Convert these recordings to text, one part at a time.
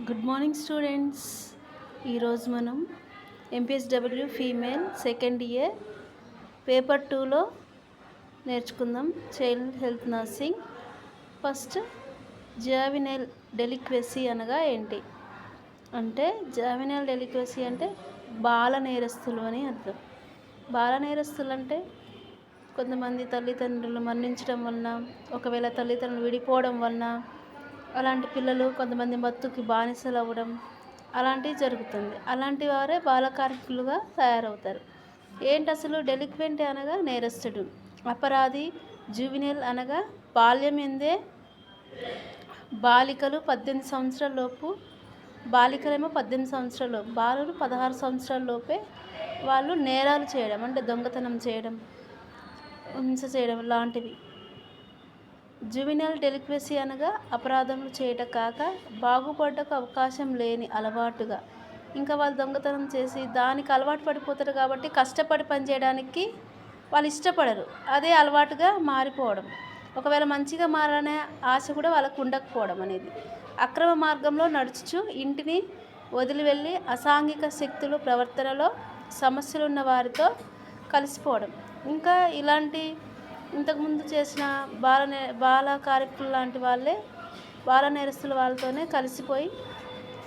Good morning students. ఈరోజు మనం MPSW female second year paper 2లో నేర్చుకుందాం చైల్డ్ హెల్త్ నర్సింగ్. ఫస్ట్ జావినల్ డెలిక్వెసీ అనగా ఏంటి అంటే జావినల్ డెలిక్వెసీ అంటే బాల నేరస్తులు అని అర్థం. బాల నేరస్తులు అంటే కొంతమంది తల్లిదండ్రులు మరణించడం వలన, ఒకవేళ తల్లిదండ్రులు విడిపోవడం వలన అలాంటి పిల్లలు కొంతమంది మత్తుకి బానిసలు అవ్వడం అలాంటివి జరుగుతుంది. అలాంటి వారే బాల కార్మికులుగా తయారవుతారు. ఏంటి అసలు డెలిక్వెంట్ అనగా నేరస్తుడు, అపరాధి. జువినల్ అనగా బాల్యం ఎందే బాలికలు 18 సంవత్సరాల లోపు, బాలికలేమో 18 సంవత్సరాల లోపు, బాలురు 16 సంవత్సరాల లోపే వాళ్ళు నేరాలు చేయడం అంటే దొంగతనం చేయడం, హింస చేయడం లాంటివి. జువినల్ డెలిక్వెసీ అనగా అపరాధములు చేయట కాక బాగుపడ్డకు అవకాశం లేని అలవాటుగా, ఇంకా వాళ్ళు దొంగతనం చేసి దానికి అలవాటు పడిపోతారు కాబట్టి కష్టపడి పనిచేయడానికి వాళ్ళు ఇష్టపడరు, అదే అలవాటుగా మారిపోవడం. ఒకవేళ మంచిగా మారనే ఆశ కూడా వాళ్ళకు ఉండకపోవడం అనేది. అక్రమ మార్గంలో నడుచుచు ఇంటిని వదిలి వెళ్ళి అసాంఘిక శక్తులు ప్రవర్తనలో సమస్యలు ఉన్న వారితో కలిసిపోవడం. ఇంకా ఇలాంటి ఇంతకుముందు చేసిన బాల కార్మికులు లాంటి వాళ్ళే బాల నేరస్తుల వాళ్ళతోనే కలిసిపోయి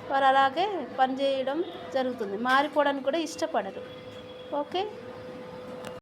వారు అలాగే పనిచేయడం జరుగుతుంది. మారిపోవడానికి కూడా ఇష్టపడరు. ఓకే.